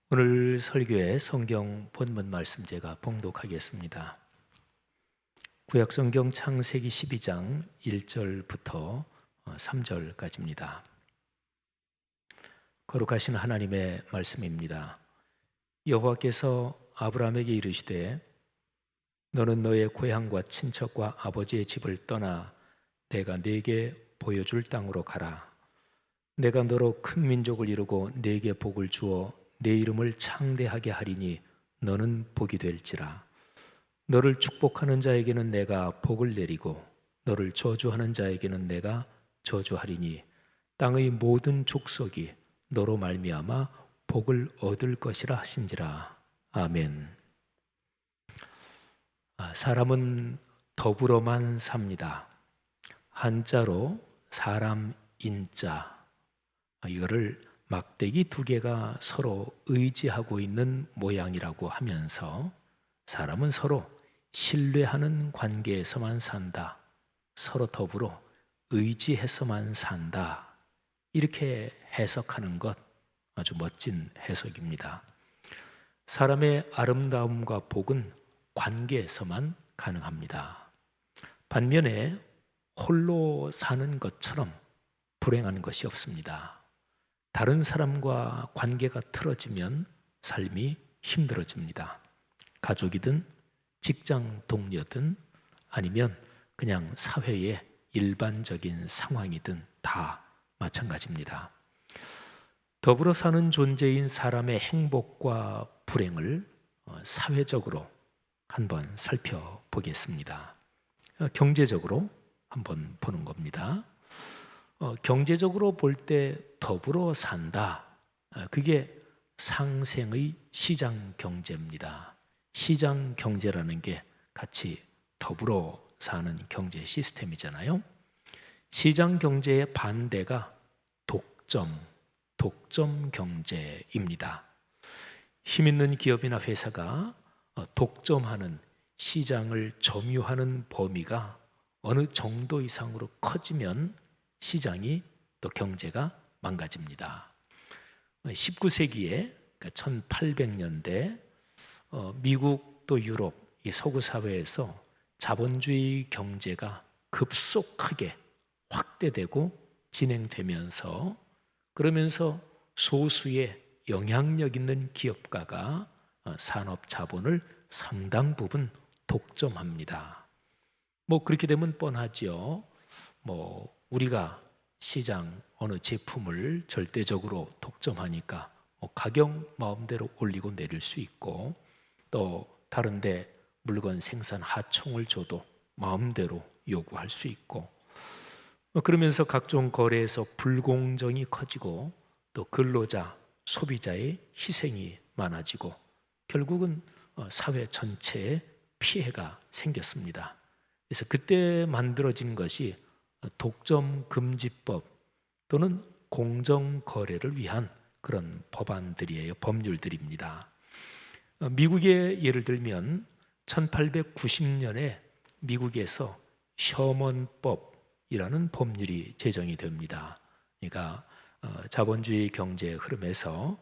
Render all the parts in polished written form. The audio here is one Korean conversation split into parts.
오늘 설교의 성경 본문 말씀 제가 봉독하겠습니다. 구약 성경 창세기 12장 1절부터 3절까지입니다. 거룩하신 하나님의 말씀입니다. 여호와께서 아브라함에게 이르시되 너는 너의 고향과 친척과 아버지의 집을 떠나 내가 네게 보여줄 땅으로 가라. 내가 너로 큰 민족을 이루고 네게 복을 주어 내 이름을 창대하게 하리니 너는 복이 될지라. 너를 축복하는 자에게는 내가 복을 내리고 너를 저주하는 자에게는 내가 저주하리니 땅의 모든 족속이 너로 말미암아 복을 얻을 것이라 하신지라. 아멘. 사람은 더불어만 삽니다. 한자로 사람 인자, 이거를 막대기 두 개가 서로 의지하고 있는 모양이라고 하면서 사람은 서로 신뢰하는 관계에서만 산다. 서로 더불어 의지해서만 산다. 이렇게 해석하는 것 아주 멋진 해석입니다. 사람의 아름다움과 복은 관계에서만 가능합니다. 반면에 홀로 사는 것처럼 불행한 것이 없습니다. 다른 사람과 관계가 틀어지면 삶이 힘들어집니다. 가족이든 직장 동료든 아니면 그냥 사회의 일반적인 상황이든 다 마찬가지입니다. 더불어 사는 존재인 사람의 행복과 불행을 사회적으로 한번 살펴보겠습니다. 경제적으로 한번 보는 겁니다. 경제적으로 볼 때 더불어 산다. 그게 상생의 시장 경제입니다. 시장 경제라는 게 같이 더불어 사는 경제 시스템이잖아요. 시장 경제의 반대가 독점 경제입니다. 힘 있는 기업이나 회사가 독점하는 시장을 점유하는 범위가 어느 정도 이상으로 커지면 시장이 또 경제가 망가집니다. 19세기에 1800년대 미국 또 유럽 이 서구 사회에서 자본주의 경제가 급속하게 확대되고 진행되면서 그러면서 소수의 영향력 있는 기업가가 산업 자본을 상당 부분 독점합니다. 그렇게 되면 뻔하죠. 우리가 시장 어느 제품을 절대적으로 독점하니까 가격 마음대로 올리고 내릴 수 있고 또 다른데 물건 생산 하청을 줘도 마음대로 요구할 수 있고 그러면서 각종 거래에서 불공정이 커지고 또 근로자, 소비자의 희생이 많아지고 결국은 사회 전체에 피해가 생겼습니다. 그래서 그때 만들어진 것이 독점금지법 또는 공정거래를 위한 그런 법안들이에요. 법률들입니다. 미국의 예를 들면 1890년에 미국에서 셔먼법이라는 법률이 제정이 됩니다. 그러니까 자본주의 경제의 흐름에서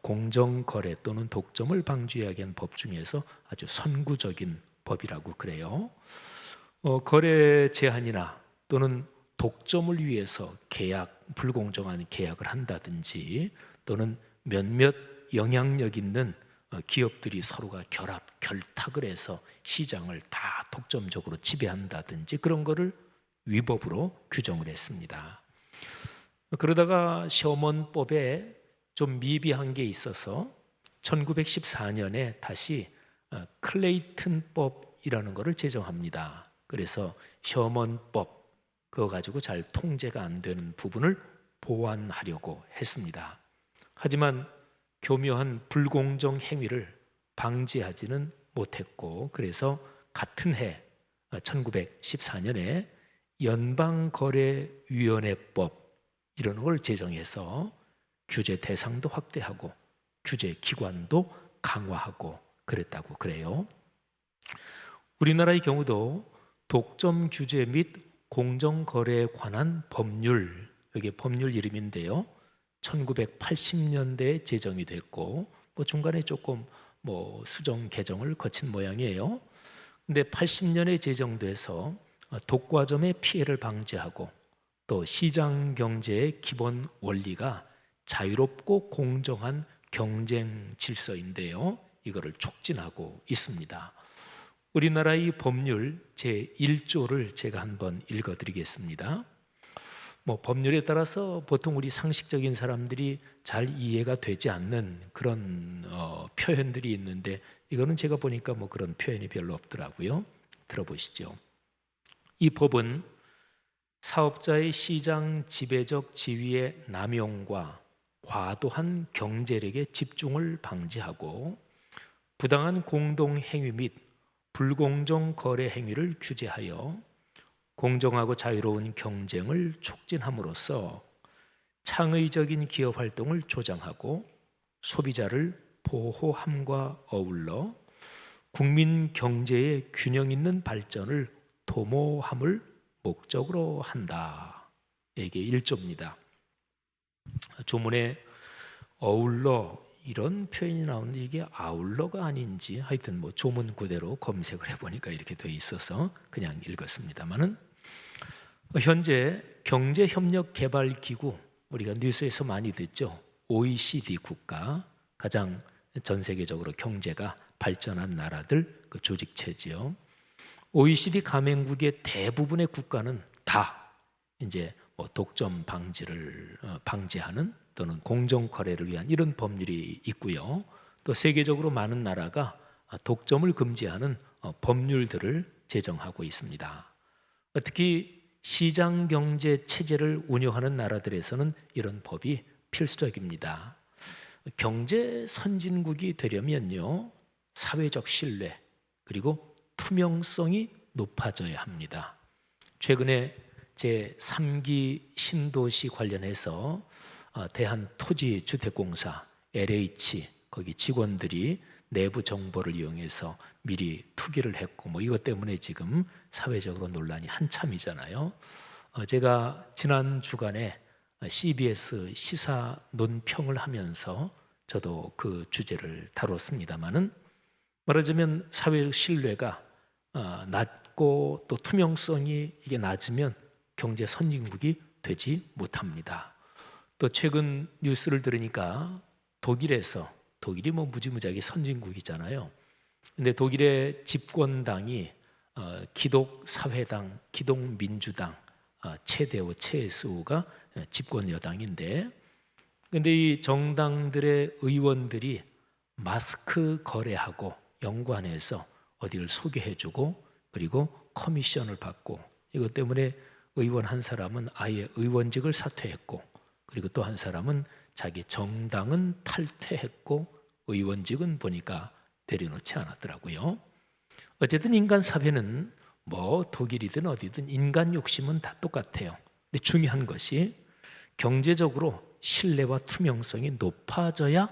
공정거래 또는 독점을 방지하기 위한 법 중에서 아주 선구적인 법이라고 그래요. 거래 제한이나 또는 독점을 위해서 불공정한 계약을 한다든지 또는 몇몇 영향력 있는 기업들이 서로가 결탁을 해서 시장을 다 독점적으로 지배한다든지 그런 거를 위법으로 규정을 했습니다. 그러다가 셔먼법에 좀 미비한 게 있어서 1914년에 다시 클레이튼법이라는 것을 제정합니다. 그래서 셔먼법 그거 가지고 잘 통제가 안 되는 부분을 보완하려고 했습니다. 하지만 교묘한 불공정 행위를 방지하지는 못했고 그래서 같은 해 1914년에 연방거래위원회법 이런 걸 제정해서 규제 대상도 확대하고 규제 기관도 강화하고 그랬다고 그래요. 우리나라의 경우도 독점 규제 및 공정거래에 관한 법률, 이게 법률 이름인데요. 1980년대에 제정이 됐고 중간에 조금 수정 개정을 거친 모양이에요. 근데 80년에 제정돼서 독과점의 피해를 방지하고 또 시장 경제의 기본 원리가 자유롭고 공정한 경쟁 질서인데요. 이거를 촉진하고 있습니다. 우리나라의 법률 제1조를 제가 한번 읽어드리겠습니다. 법률에 따라서 보통 우리 상식적인 사람들이 잘 이해가 되지 않는 그런 표현들이 있는데 이거는 제가 보니까 그런 표현이 별로 없더라고요. 들어보시죠. 이 법은 사업자의 시장 지배적 지위의 남용과 과도한 경제력의 집중을 방지하고 부당한 공동행위 및 불공정 거래 행위를 규제하여 공정하고 자유로운 경쟁을 촉진함으로써 창의적인 기업 활동을 조장하고 소비자를 보호함과 어울러 국민 경제의 균형 있는 발전을 도모함을 목적으로 한다. 이게 1조입니다. 조문에 어울러 이런 표현이 나오는데 이게 아울러가 아닌지 하여튼 조문 그대로 검색을 해보니까 이렇게 돼 있어서 그냥 읽었습니다만은 현재 경제협력개발기구 우리가 뉴스에서 많이 듣죠. OECD 국가 가장 전 세계적으로 경제가 발전한 나라들 그 조직체지요. OECD 가맹국의 대부분의 국가는 다 이제 독점 방지를 방지하는 또는 공정 거래를 위한 이런 법률이 있고요. 또 세계적으로 많은 나라가 독점을 금지하는 법률들을 제정하고 있습니다. 특히 시장 경제 체제를 운영하는 나라들에서는 이런 법이 필수적입니다. 경제 선진국이 되려면요, 사회적 신뢰 그리고 투명성이 높아져야 합니다. 최근에 제3기 신도시 관련해서 대한토지주택공사 LH 거기 직원들이 내부 정보를 이용해서 미리 투기를 했고 이것 때문에 지금 사회적으로 논란이 한참이잖아요. 제가 지난 주간에 CBS 시사 논평을 하면서 저도 그 주제를 다뤘습니다마는 말하자면 사회적 신뢰가 낮고 또 투명성이 이게 낮으면 경제 선진국이 되지 못합니다. 또 최근 뉴스를 들으니까 독일이 무지무지하게 선진국이잖아요. 근데 독일의 집권당이 기독사회당, 기독민주당, 체데오, 체스우가 집권 여당인데, 근데 이 정당들의 의원들이 마스크 거래하고 연관해서 어디를 소개해주고 그리고 커미션을 받고 이것 때문에 의원 한 사람은 아예 의원직을 사퇴했고 그리고 또 한 사람은 자기 정당은 탈퇴했고 의원직은 보니까 내려놓지 않았더라고요. 어쨌든 인간 사회는 독일이든 어디든 인간 욕심은 다 똑같아요. 근데 중요한 것이 경제적으로 신뢰와 투명성이 높아져야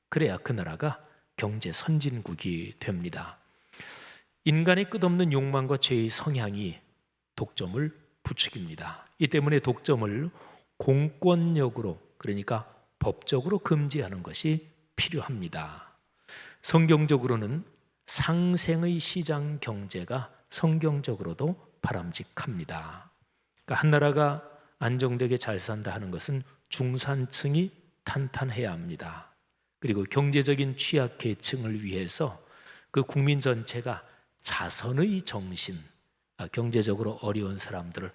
그래야 그 나라가 경제 선진국이 됩니다. 인간의 끝없는 욕망과 죄의 성향이 독점을 부추깁니다. 이 때문에 독점을 공권력으로 그러니까 법적으로 금지하는 것이 필요합니다. 성경적으로는 상생의 시장 경제가 성경적으로도 바람직합니다. 그러니까 한 나라가 안정되게 잘 산다 하는 것은 중산층이 탄탄해야 합니다. 그리고 경제적인 취약계층을 위해서 그 국민 전체가 자선의 정신, 경제적으로 어려운 사람들을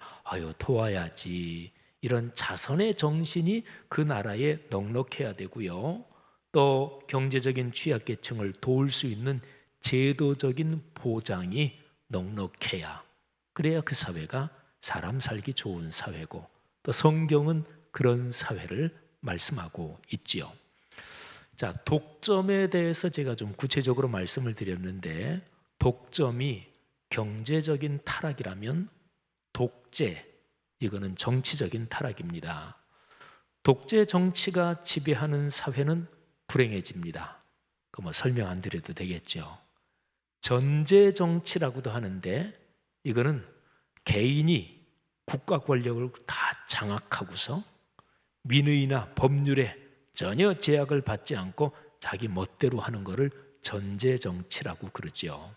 도와야지 이런 자선의 정신이 그 나라에 넉넉해야 되고요. 또 경제적인 취약계층을 도울 수 있는 제도적인 보장이 넉넉해야 그래야 그 사회가 사람 살기 좋은 사회고 또 성경은 그런 사회를 말씀하고 있지요. 자, 독점에 대해서 제가 좀 구체적으로 말씀을 드렸는데 독점이 경제적인 타락이라면 독재, 이거는 정치적인 타락입니다. 독재 정치가 지배하는 사회는 불행해집니다. 설명 안 드려도 되겠죠. 전제 정치라고도 하는데 이거는 개인이 국가 권력을 다 장악하고서 민의나 법률에 전혀 제약을 받지 않고 자기 멋대로 하는 것을 전제정치라고 그러죠.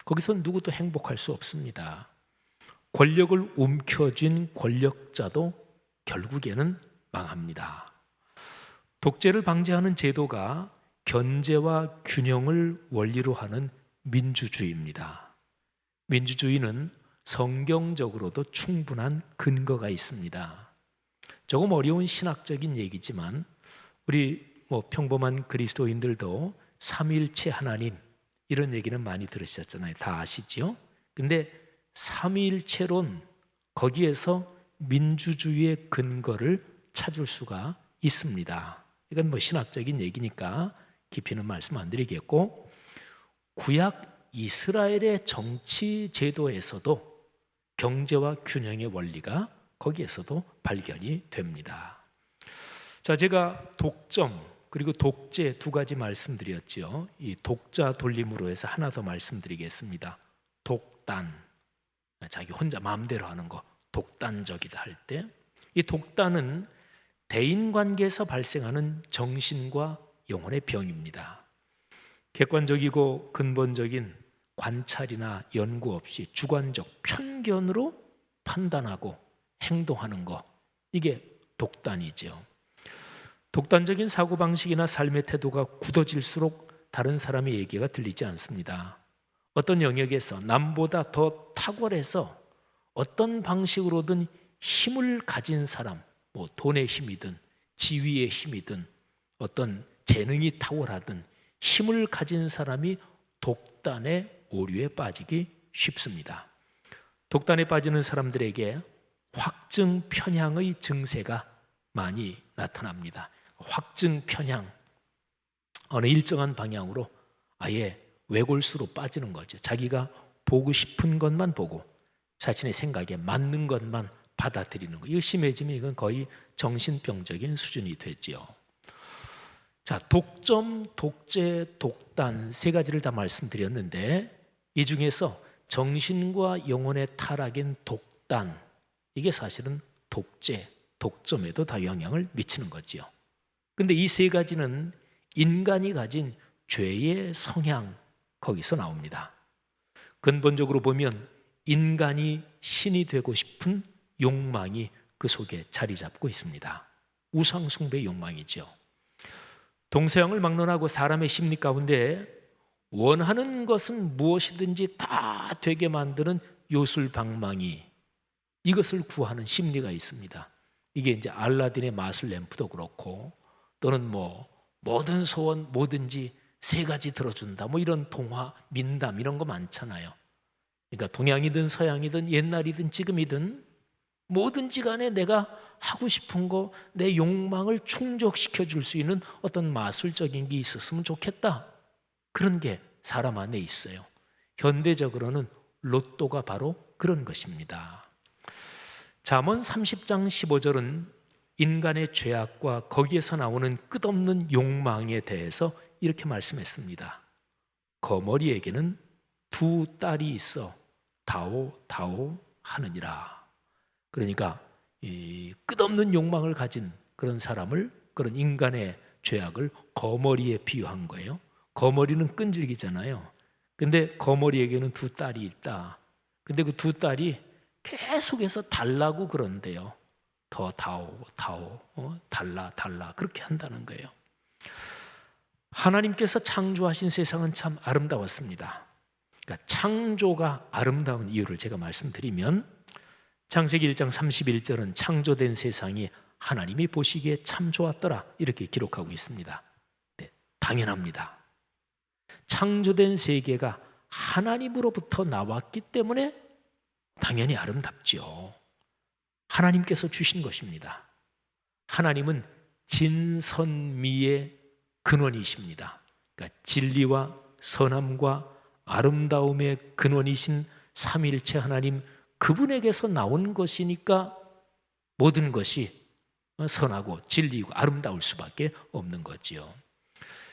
거기서 누구도 행복할 수 없습니다. 권력을 움켜쥔 권력자도 결국에는 망합니다. 독재를 방지하는 제도가 견제와 균형을 원리로 하는 민주주의입니다. 민주주의는 성경적으로도 충분한 근거가 있습니다. 조금 어려운 신학적인 얘기지만 우리 평범한 그리스도인들도 삼위일체 하나님 이런 얘기는 많이 들으셨잖아요. 다 아시죠? 근데 삼위일체론 거기에서 민주주의의 근거를 찾을 수가 있습니다. 이건 신학적인 얘기니까 깊이는 말씀 안 드리겠고, 구약 이스라엘의 정치 제도에서도 경제와 균형의 원리가 거기에서도 발견이 됩니다. 자, 제가 독점 그리고 독재 두 가지 말씀드렸죠. 이 독자 돌림으로 해서 하나 더 말씀드리겠습니다. 독단, 자기 혼자 마음대로 하는 거, 독단적이다 할 때, 이 독단은 대인관계에서 발생하는 정신과 영혼의 병입니다. 객관적이고 근본적인 관찰이나 연구 없이 주관적 편견으로 판단하고 행동하는 거, 이게 독단이죠. 독단적인 사고방식이나 삶의 태도가 굳어질수록 다른 사람의 얘기가 들리지 않습니다. 어떤 영역에서 남보다 더 탁월해서 어떤 방식으로든 힘을 가진 사람, 돈의 힘이든 지위의 힘이든 어떤 재능이 탁월하든 힘을 가진 사람이 독단의 오류에 빠지기 쉽습니다. 독단에 빠지는 사람들에게 확증 편향의 증세가 많이 나타납니다. 확증 편향, 어느 일정한 방향으로 아예 외골수로 빠지는 거죠. 자기가 보고 싶은 것만 보고 자신의 생각에 맞는 것만 받아들이는 거. 이거 심해지면 이건 거의 정신병적인 수준이 되죠. 자, 독점, 독재, 독단 세 가지를 다 말씀드렸는데 이 중에서 정신과 영혼의 타락인 독단, 이게 사실은 독재, 독점에도 다 영향을 미치는 거지요. 근데 이 세 가지는 인간이 가진 죄의 성향, 거기서 나옵니다. 근본적으로 보면 인간이 신이 되고 싶은 욕망이 그 속에 자리 잡고 있습니다. 우상 숭배의 욕망이죠. 동서양을 막론하고 사람의 심리 가운데 원하는 것은 무엇이든지 다 되게 만드는 요술방망이, 이것을 구하는 심리가 있습니다. 이게 이제 알라딘의 마술 램프도 그렇고, 또는 모든 소원 뭐든지 세 가지 들어준다, 이런 동화, 민담 이런 거 많잖아요. 그러니까 동양이든 서양이든 옛날이든 지금이든 뭐든지 간에 내가 하고 싶은 거, 내 욕망을 충족시켜 줄 수 있는 어떤 마술적인 게 있었으면 좋겠다. 그런 게 사람 안에 있어요. 현대적으로는 로또가 바로 그런 것입니다. 잠언 30장 15절은 인간의 죄악과 거기에서 나오는 끝없는 욕망에 대해서 이렇게 말씀했습니다. 거머리에게는 두 딸이 있어 다오 하느니라. 그러니까 이 끝없는 욕망을 가진 그런 사람을, 그런 인간의 죄악을 거머리에 비유한 거예요. 거머리는 끈질기잖아요. 근데 거머리에게는 두 딸이 있다. 근데 그 두 딸이 계속해서 달라고 그런대요. 더 다오, 달라 그렇게 한다는 거예요. 하나님께서 창조하신 세상은 참 아름다웠습니다. 그러니까 창조가 아름다운 이유를 제가 말씀드리면, 창세기 1장 31절은 창조된 세상이 하나님이 보시기에 참 좋았더라, 이렇게 기록하고 있습니다. 네, 당연합니다. 창조된 세계가 하나님으로부터 나왔기 때문에 당연히 아름답죠. 하나님께서 주신 것입니다. 하나님은 진선미의 근원이십니다. 그러니까 진리와 선함과 아름다움의 근원이신 삼위일체 하나님, 그분에게서 나온 것이니까 모든 것이 선하고 진리이고 아름다울 수밖에 없는 거지요.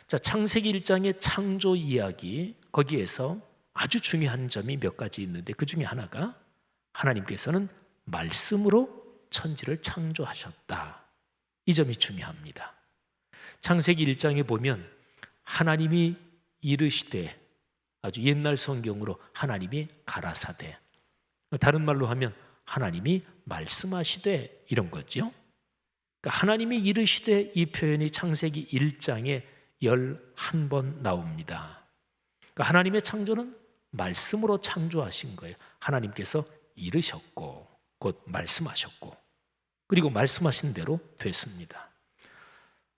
자, 창세기 1장의 창조 이야기, 거기에서 아주 중요한 점이 몇 가지 있는데 그 중에 하나가 하나님께서는 말씀으로 천지를 창조하셨다. 이 점이 중요합니다. 창세기 1장에 보면 하나님이 이르시되, 아주 옛날 성경으로 하나님이 가라사대, 다른 말로 하면 하나님이 말씀하시되, 이런 거죠. 그러니까 하나님이 이르시되 이 표현이 창세기 1장에 11번 나옵니다. 그러니까 하나님의 창조는 말씀으로 창조하신 거예요. 하나님께서 이르셨고 곧 말씀하셨고, 그리고 말씀하신 대로 됐습니다.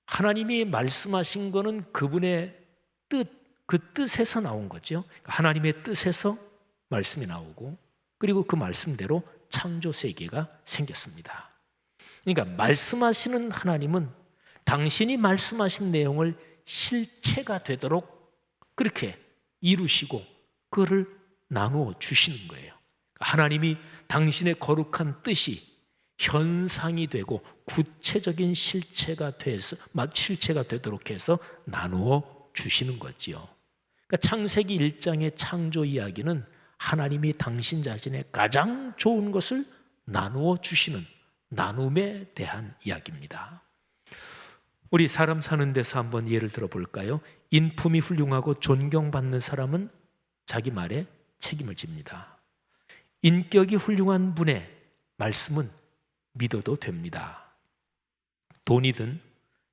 하나님이 말씀하신 거는 그분의 뜻, 그 뜻에서 나온 거죠. 하나님의 뜻에서 말씀이 나오고, 그리고 그 말씀대로 창조 세계가 생겼습니다. 그러니까 말씀하시는 하나님은 당신이 말씀하신 내용을 실체가 되도록 그렇게 이루시고 그거를 나누어 주시는 거예요. 하나님이 당신의 거룩한 뜻이 현상이 되고 구체적인 실체가 되도록 해서 나누어 주시는 거지요. 그러니까 창세기 1장의 창조 이야기는 하나님이 당신 자신의 가장 좋은 것을 나누어 주시는 나눔에 대한 이야기입니다. 우리 사람 사는 데서 한번 예를 들어 볼까요? 인품이 훌륭하고 존경받는 사람은 자기 말에 책임을 집니다. 인격이 훌륭한 분의 말씀은 믿어도 됩니다. 돈이든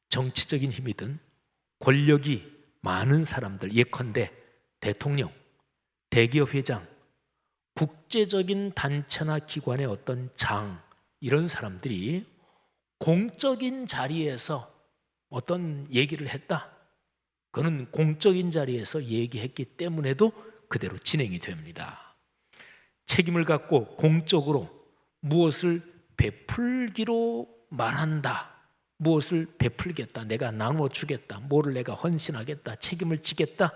정치적인 힘이든 권력이 많은 사람들, 예컨대 대통령, 대기업 회장, 국제적인 단체나 기관의 어떤 장, 이런 사람들이 공적인 자리에서 어떤 얘기를 했다, 그는 공적인 자리에서 얘기했기 때문에도 그대로 진행이 됩니다. 책임을 갖고 공적으로 무엇을 베풀기로 말한다, 무엇을 베풀겠다, 내가 나누어 주겠다, 뭐를 내가 헌신하겠다, 책임을 지겠다,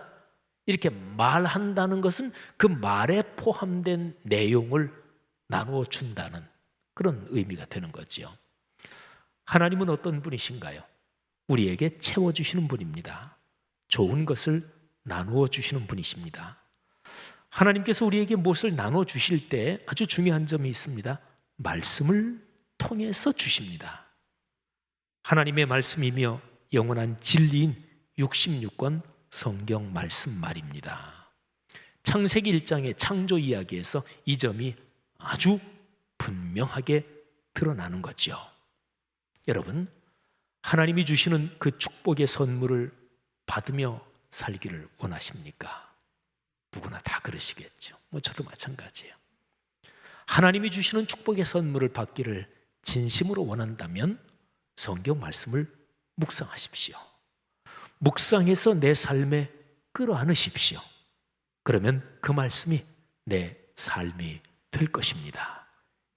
이렇게 말한다는 것은 그 말에 포함된 내용을 나누어 준다는 그런 의미가 되는 거죠. 하나님은 어떤 분이신가요? 우리에게 채워주시는 분입니다. 좋은 것을 나누어 주시는 분이십니다. 하나님께서 우리에게 무엇을 나누어 주실 때 아주 중요한 점이 있습니다. 말씀을 통해서 주십니다. 하나님의 말씀이며 영원한 진리인 66권 성경 말씀 말입니다. 창세기 1장의 창조 이야기에서 이 점이 아주 분명하게 드러나는 거죠. 여러분, 하나님이 주시는 그 축복의 선물을 받으며 살기를 원하십니까? 누구나 다 그러시겠죠. 저도 마찬가지예요. 하나님이 주시는 축복의 선물을 받기를 진심으로 원한다면 성경 말씀을 묵상하십시오. 묵상해서 내 삶에 끌어안으십시오. 그러면 그 말씀이 내 삶이 될 것입니다.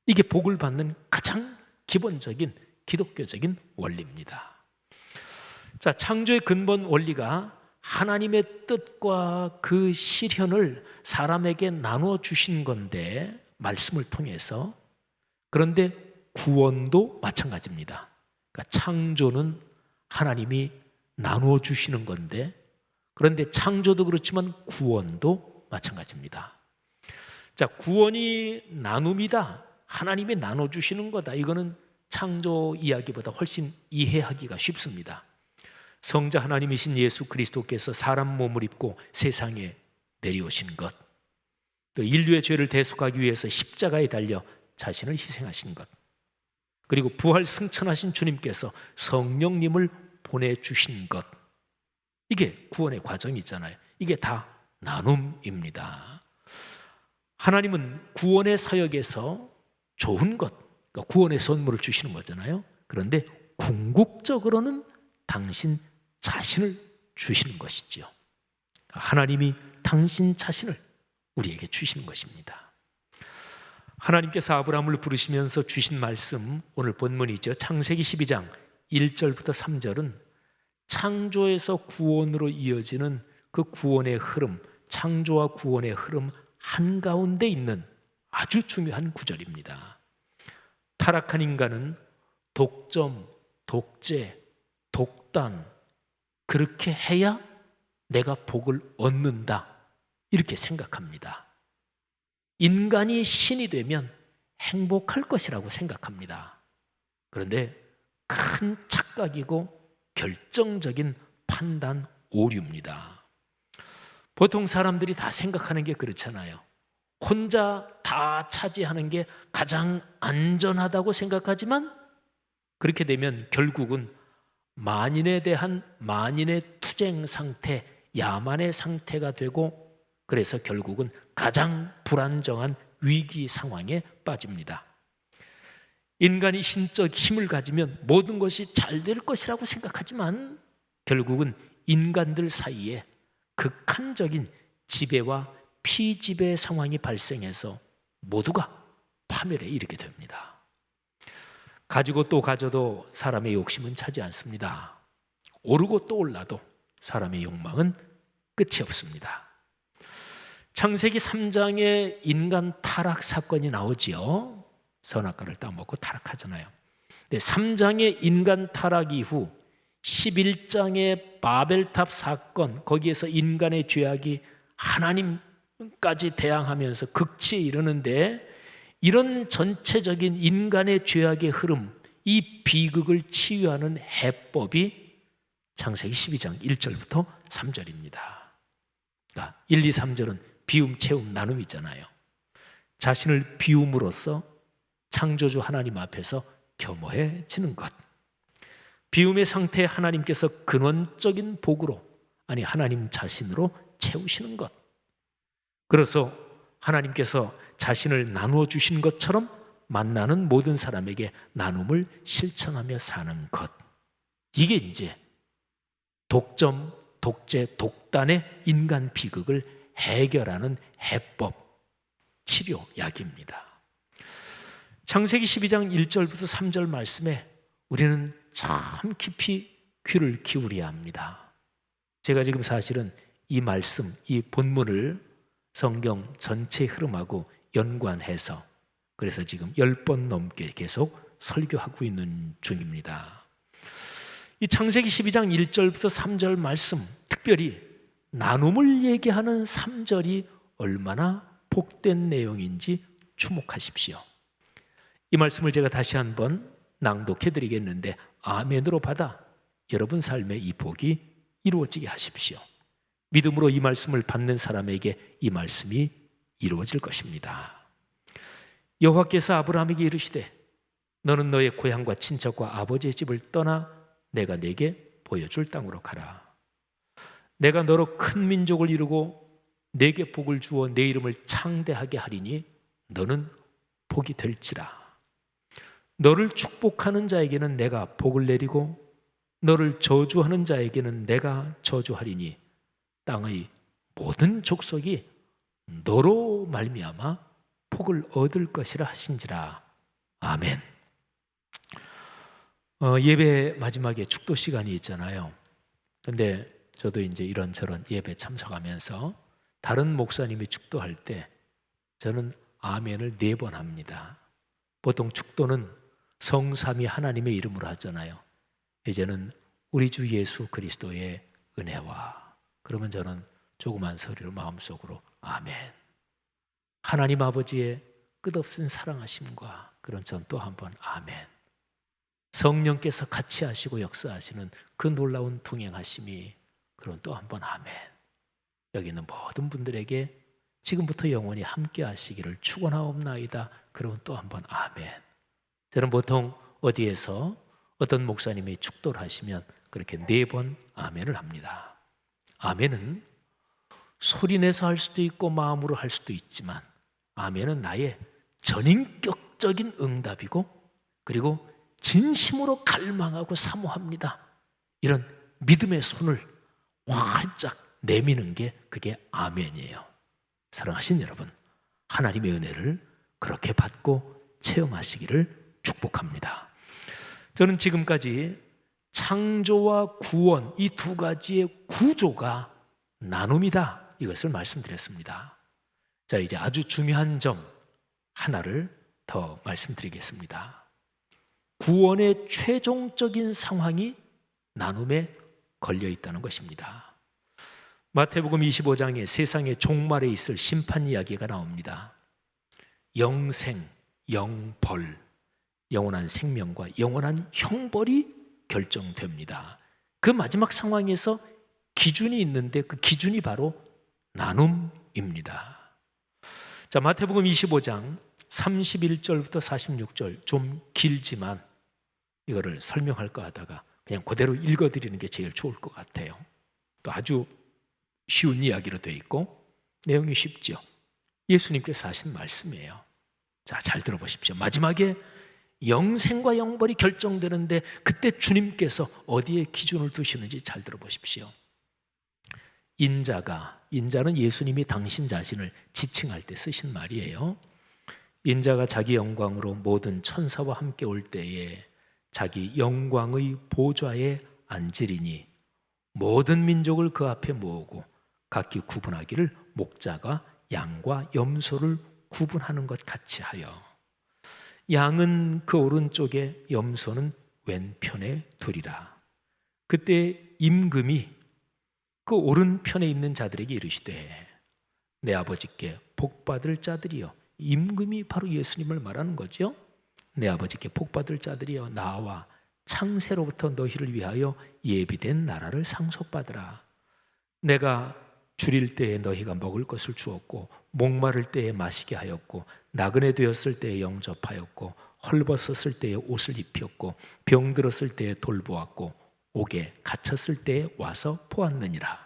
이게 복을 받는 가장 기본적인 기독교적인 원리입니다. 자, 창조의 근본 원리가 하나님의 뜻과 그 실현을 사람에게 나누어 주신 건데, 말씀을 통해서. 그런데 구원도 마찬가지입니다. 그러니까 창조는 하나님이 나누어 주시는 건데, 그런데 창조도 그렇지만 구원도 마찬가지입니다. 자, 구원이 나눔이다, 하나님이 나눠 주시는 거다, 이거는 창조 이야기보다 훨씬 이해하기가 쉽습니다. 성자 하나님이신 예수 그리스도께서 사람 몸을 입고 세상에 내려오신 것, 또 인류의 죄를 대속하기 위해서 십자가에 달려 자신을 희생하신 것, 그리고 부활 승천하신 주님께서 성령님을 보내주신 것, 이게 구원의 과정이잖아요. 이게 다 나눔입니다. 하나님은 구원의 사역에서 좋은 것, 그러니까 구원의 선물을 주시는 거잖아요. 그런데 궁극적으로는 당신 자신을 주시는 것이지요. 하나님이 당신 자신을 우리에게 주시는 것입니다. 하나님께서 아브라함을 부르시면서 주신 말씀, 오늘 본문이죠. 창세기 12장 1절부터 3절은 창조에서 구원으로 이어지는 그 구원의 흐름, 창조와 구원의 흐름 한가운데 있는 아주 중요한 구절입니다. 타락한 인간은 독점, 독재, 독단, 그렇게 해야 내가 복을 얻는다, 이렇게 생각합니다. 인간이 신이 되면 행복할 것이라고 생각합니다. 그런데 큰 착각이고 결정적인 판단 오류입니다. 보통 사람들이 다 생각하는 게 그렇잖아요. 혼자 다 차지하는 게 가장 안전하다고 생각하지만 그렇게 되면 결국은 만인에 대한 만인의 투쟁 상태, 야만의 상태가 되고 그래서 결국은 가장 불안정한 위기 상황에 빠집니다. 인간이 신적 힘을 가지면 모든 것이 잘 될 것이라고 생각하지만 결국은 인간들 사이에 극한적인 지배와 피지배 상황이 발생해서 모두가 파멸에 이르게 됩니다. 가지고 또 가져도 사람의 욕심은 차지 않습니다. 오르고 또 올라도 사람의 욕망은 끝이 없습니다. 창세기 3장에 인간 타락 사건이 나오지요. 선악과를 따먹고 타락하잖아요. 근데 3장의 인간 타락 이후 11장의 바벨탑 사건, 거기에서 인간의 죄악이 하나님까지 대항하면서 극치에 이르는데 이런 전체적인 인간의 죄악의 흐름, 이 비극을 치유하는 해법이 창세기 12장 1절부터 3절입니다. 그러니까 1, 2, 3절은 비움, 채움, 나눔이잖아요. 자신을 비움으로써 창조주 하나님 앞에서 겸허해지는 것. 비움의 상태에 하나님께서 근원적인 복으로, 아니 하나님 자신으로 채우시는 것. 그래서 하나님께서 자신을 나누어 주신 것처럼 만나는 모든 사람에게 나눔을 실천하며 사는 것. 이게 이제 독점, 독재, 독단의 인간 비극을 해결하는 해법, 치료약입니다. 창세기 12장 1절부터 3절 말씀에 우리는 참 깊이 귀를 기울여야 합니다. 제가 지금 사실은 이 말씀, 이 본문을 성경 전체 흐름하고 연관해서 그래서 지금 10번 넘게 계속 설교하고 있는 중입니다. 이 창세기 12장 1절부터 3절 말씀, 특별히 나눔을 얘기하는 3절이 얼마나 복된 내용인지 주목하십시오. 이 말씀을 제가 다시 한번 낭독해 드리겠는데 아멘으로 받아 여러분 삶의 이 복이 이루어지게 하십시오. 믿음으로 이 말씀을 받는 사람에게 이 말씀이 이루어질 것입니다. 여호와께서 아브라함에게 이르시되 너는 너의 고향과 친척과 아버지의 집을 떠나 내가 네게 보여줄 땅으로 가라. 내가 너로 큰 민족을 이루고 네게 복을 주어 네 이름을 창대하게 하리니 너는 복이 될지라. 너를 축복하는 자에게는 내가 복을 내리고 너를 저주하는 자에게는 내가 저주하리니 땅의 모든 족속이 너로 말미암아 복을 얻을 것이라 하신지라. 아멘. 예배 마지막에 축도 시간이 있잖아요. 근데 저도 이제 이런저런 예배 참석하면서 다른 목사님이 축도할 때 저는 아멘을 4번 합니다. 보통 축도는 성삼위 하나님의 이름으로 하잖아요. 이제는 우리 주 예수 그리스도의 은혜와, 그러면 저는 조그만 소리로 마음속으로 아멘. 하나님 아버지의 끝없는 사랑하심과 그런 전 또 한 번 아멘. 성령께서 같이 하시고 역사하시는 그 놀라운 동행하심이 그런 또 한 번 아멘. 여기 있는 모든 분들에게 지금부터 영원히 함께 하시기를 축원하옵나이다. 그러면 또 한 번 아멘. 저는 보통 어디에서 어떤 목사님이 축도를 하시면 그렇게 4번 아멘을 합니다. 아멘은 소리내서 할 수도 있고 마음으로 할 수도 있지만 아멘은 나의 전인격적인 응답이고 그리고 진심으로 갈망하고 사모합니다. 이런 믿음의 손을 활짝 내미는 게 그게 아멘이에요. 사랑하신 여러분, 하나님의 은혜를 그렇게 받고 체험하시기를 축복합니다. 저는 지금까지 창조와 구원, 이 2가지의 구조가 나눔이다, 이것을 말씀드렸습니다. 자, 이제 아주 중요한 점 하나를 더 말씀드리겠습니다. 구원의 최종적인 상황이 나눔에 걸려 있다는 것입니다. 마태복음 25장에 세상의 종말에 있을 심판 이야기가 나옵니다. 영생, 영벌, 영원한 생명과 영원한 형벌이 결정됩니다. 그 마지막 상황에서 기준이 있는데 그 기준이 바로 나눔입니다. 자, 마태복음 25장 31절부터 46절, 좀 길지만 이거를 설명할 거 하다가 그냥 그대로 읽어드리는 게 제일 좋을 것 같아요. 또 아주 쉬운 이야기로 되어 있고 내용이 쉽죠. 예수님께서 하신 말씀이에요. 자, 잘 들어보십시오. 마지막에 영생과 영벌이 결정되는데 그때 주님께서 어디에 기준을 두시는지 잘 들어보십시오. 인자는 예수님이 당신 자신을 지칭할 때 쓰신 말이에요. 인자가 자기 영광으로 모든 천사와 함께 올 때에 자기 영광의 보좌에 앉으리니 모든 민족을 그 앞에 모으고 각기 구분하기를 목자가 양과 염소를 구분하는 것 같이 하여 양은 그 오른쪽에 염소는 왼편에 두리라. 그때 임금이 그 오른편에 있는 자들에게 이르시되 내 아버지께 복받을 자들이여. 임금이 바로 예수님을 말하는 거죠. 내 아버지께 복받을 자들이여 나와 창세로부터 너희를 위하여 예비된 나라를 상속받으라. 내가 줄일 때에 너희가 먹을 것을 주었고 목마를 때에 마시게 하였고 나그네 되었을 때에 영접하였고 헐벗었을 때에 옷을 입혔고 병들었을 때에 돌보았고 옥에 갇혔을 때에 와서 보았느니라.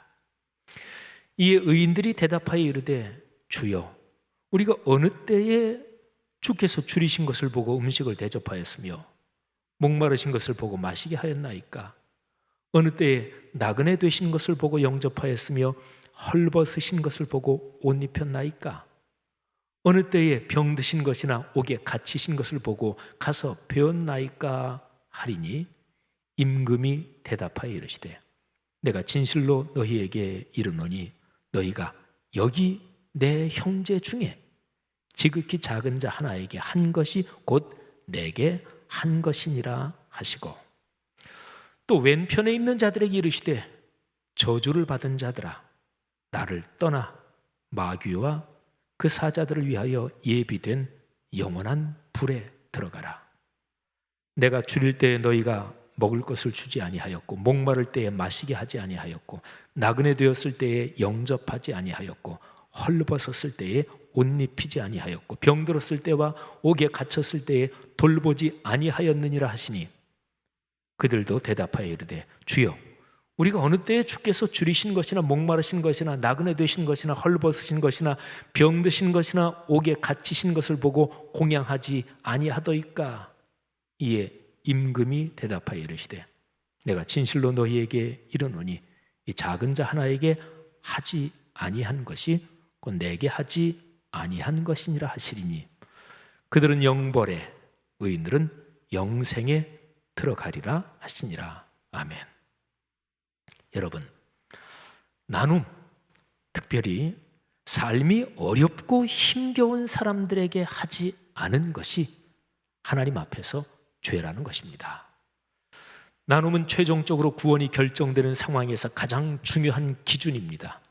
이에 의인들이 대답하여 이르되 주여 우리가 어느 때에 주께서 줄이신 것을 보고 음식을 대접하였으며 목마르신 것을 보고 마시게 하였나이까? 어느 때에 나그네 되신 것을 보고 영접하였으며 헐벗으신 것을 보고 옷 입혔나이까? 어느 때에 병드신 것이나 옥에 갇히신 것을 보고 가서 배웠나이까? 하리니 임금이 대답하여 이르시되 내가 진실로 너희에게 이르노니 너희가 여기 내 형제 중에 지극히 작은 자 하나에게 한 것이 곧 내게 한 것이니라 하시고 또 왼편에 있는 자들에게 이르시되 저주를 받은 자들아 나를 떠나 마귀와 그 사자들을 위하여 예비된 영원한 불에 들어가라. 내가 줄일 때에 너희가 먹을 것을 주지 아니하였고 목마를 때에 마시게 하지 아니하였고 나그네 되었을 때에 영접하지 아니하였고 헐벗었을 때에 옷 입히지 아니하였고 병들었을 때와 옥에 갇혔을 때에 돌보지 아니하였느니라 하시니 그들도 대답하여 이르되 주여 우리가 어느 때에 주께서 줄이신 것이나 목마르신 것이나 나그네 되신 것이나 헐벗으신 것이나 병드신 것이나 옥에 갇히신 것을 보고 공양하지 아니하더이까? 이에 임금이 대답하여 이르시되 내가 진실로 너희에게 이르노니 이 작은 자 하나에게 하지 아니한 것이 곧 내게 하지 아니한 것이니라 하시리니 그들은 영벌에 의인들은 영생에 들어가리라 하시니라. 아멘. 여러분, 나눔, 특별히 삶이 어렵고 힘겨운 사람들에게 하지 않은 것이 하나님 앞에서 죄라는 것입니다. 나눔은 최종적으로 구원이 결정되는 상황에서 가장 중요한 기준입니다.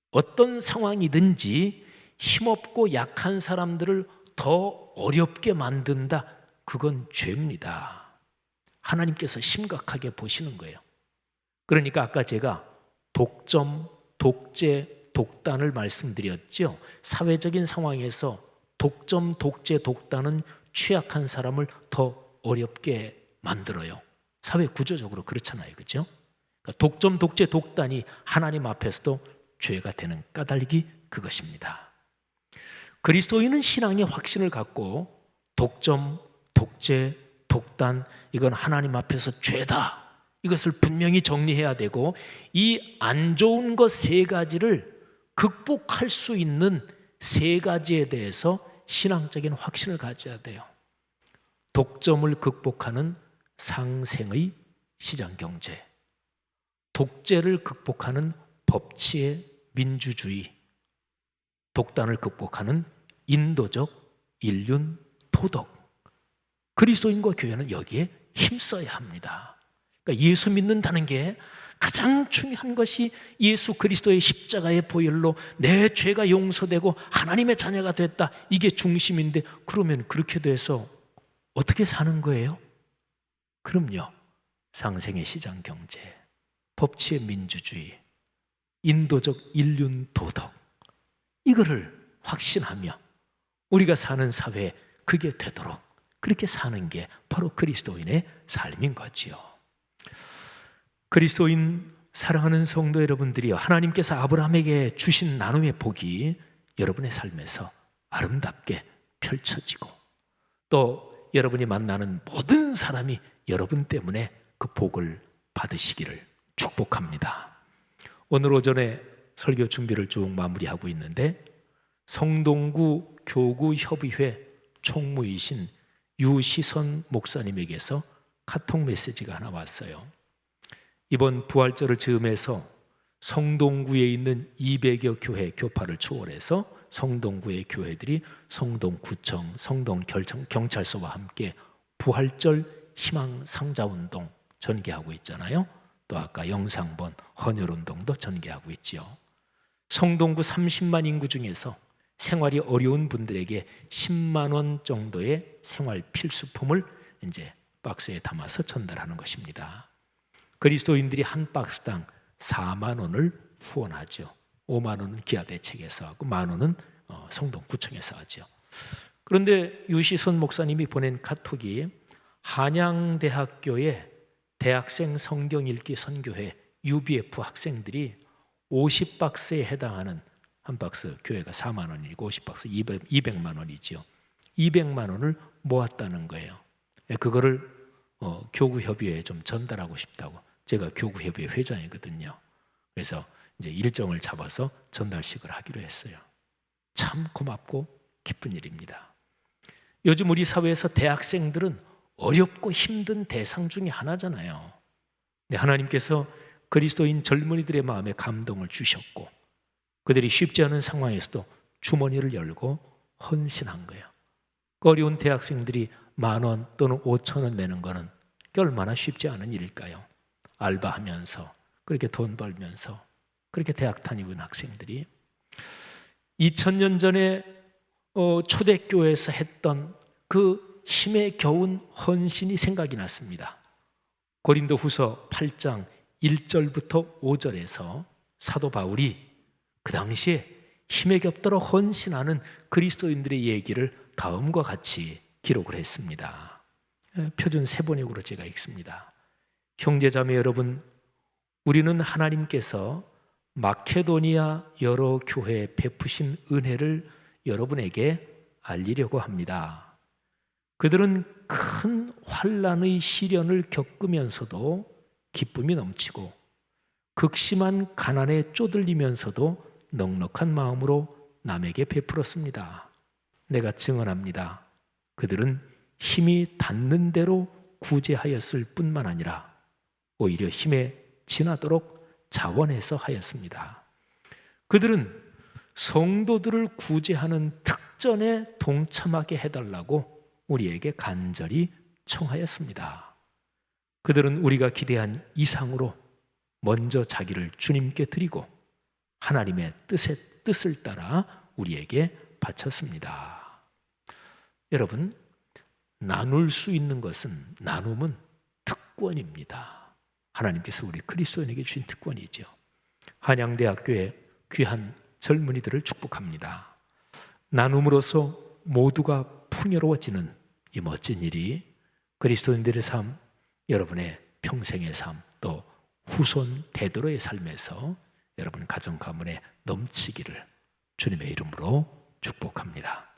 어떤 상황이든지 힘없고 약한 사람들을 더 어렵게 만든다, 그건 죄입니다. 하나님께서 심각하게 보시는 거예요. 그러니까 아까 제가 독점, 독재, 독단을 말씀드렸죠. 사회적인 상황에서 독점, 독재, 독단은 취약한 사람을 더 어렵게 만들어요. 사회 구조적으로 그렇잖아요, 그렇죠? 그러니까 독점, 독재, 독단이 하나님 앞에서도 죄가 되는 까닭이 그것입니다. 그리스도인은 신앙의 확신을 갖고 독점, 독재, 독단, 이건 하나님 앞에서 죄다, 이것을 분명히 정리해야 되고 이 안 좋은 것 세 가지를 극복할 수 있는 세 가지에 대해서 신앙적인 확신을 가져야 돼요. 독점을 극복하는 상생의 시장경제, 독재를 극복하는 법치의 민주주의, 독단을 극복하는 인도적 인륜 도덕. 그리스도인과 교회는 여기에 힘써야 합니다. 그러니까 예수 믿는다는 게 가장 중요한 것이 예수 그리스도의 십자가의 보혈로 내 죄가 용서되고 하나님의 자녀가 됐다, 이게 중심인데, 그러면 그렇게 돼서 어떻게 사는 거예요? 그럼요. 상생의 시장 경제, 법치의 민주주의, 인도적 인륜 도덕, 이거를 확신하며 우리가 사는 사회에 그게 되도록 그렇게 사는 게 바로 그리스도인의 삶인 거지요. 그리스도인 사랑하는 성도 여러분들이요, 하나님께서 아브라함에게 주신 나눔의 복이 여러분의 삶에서 아름답게 펼쳐지고 또 여러분이 만나는 모든 사람이 여러분 때문에 그 복을 받으시기를 축복합니다. 오늘 오전에 설교 준비를 쭉 마무리하고 있는데 성동구 교구협의회 총무이신 유시선 목사님에게서 카톡 메시지가 하나 왔어요. 이번 부활절을 즈음해서 성동구에 있는 200여 교회 교파를 초월해서 성동구의 교회들이 성동구청, 성동경찰서와 함께 부활절 희망상자운동 전개하고 있잖아요. 또 아까 영상 본 헌혈운동도 전개하고 있지요. 성동구 30만 인구 중에서 생활이 어려운 분들에게 10만 원 정도의 생활 필수품을 이제 박스에 담아서 전달하는 것입니다. 그리스도인들이 한 박스당 4만 원을 후원하죠. 5만 원은 기아대책에서 하고 1만 원은 성동구청에서 하죠. 그런데 유시선 목사님이 보낸 카톡이 한양대학교의 대학생 성경 읽기 선교회 UBF 학생들이 50박스에 해당하는 한 박스 교회가 4만 원이고 50박스 200만 원이죠. 200만 원을 모았다는 거예요. 그거를 교구협의회에 좀 전달하고 싶다고. 제가 교구협의회 회장이거든요. 그래서 이제 일정을 잡아서 전달식을 하기로 했어요. 참 고맙고 기쁜 일입니다. 요즘 우리 사회에서 대학생들은 어렵고 힘든 대상 중에 하나잖아요. 근데 하나님께서 그리스도인 젊은이들의 마음에 감동을 주셨고 그들이 쉽지 않은 상황에서도 주머니를 열고 헌신한 거예요. 어려운 대학생들이 10,000원 또는 5,000원 내는 거는 얼마나 쉽지 않은 일일까요? 알바하면서 그렇게 돈 벌면서 그렇게 대학 다니고 있는 학생들이 2000년 전에 초대교회에서 했던 그 힘에 겨운 헌신이 생각이 났습니다. 고린도후서 8장 1절부터 5절에서 사도 바울이 그 당시에 힘에 겹도록 헌신하는 그리스도인들의 얘기를 다음과 같이 기록을 했습니다. 표준 세번역으로 제가 읽습니다. 형제자매 여러분, 우리는 하나님께서 마케도니아 여러 교회에 베푸신 은혜를 여러분에게 알리려고 합니다. 그들은 큰 환난의 시련을 겪으면서도 기쁨이 넘치고 극심한 가난에 쪼들리면서도 넉넉한 마음으로 남에게 베풀었습니다. 내가 증언합니다. 그들은 힘이 닿는 대로 구제하였을 뿐만 아니라 오히려 힘에 지나도록 자원해서 하였습니다. 그들은 성도들을 구제하는 특전에 동참하게 해달라고 우리에게 간절히 청하였습니다. 그들은 우리가 기대한 이상으로 먼저 자기를 주님께 드리고 하나님의 뜻을 따라 우리에게 바쳤습니다. 여러분, 나눌 수 있는 것은 나눔은 특권입니다. 하나님께서 우리 그리스도인에게 주신 특권이죠. 한양대학교의 귀한 젊은이들을 축복합니다. 나눔으로써 모두가 풍요로워지는 이 멋진 일이 그리스도인들의 삶, 여러분의 평생의 삶, 또 후손 대도로의 삶에서 여러분 가정 가문에 넘치기를 주님의 이름으로 축복합니다.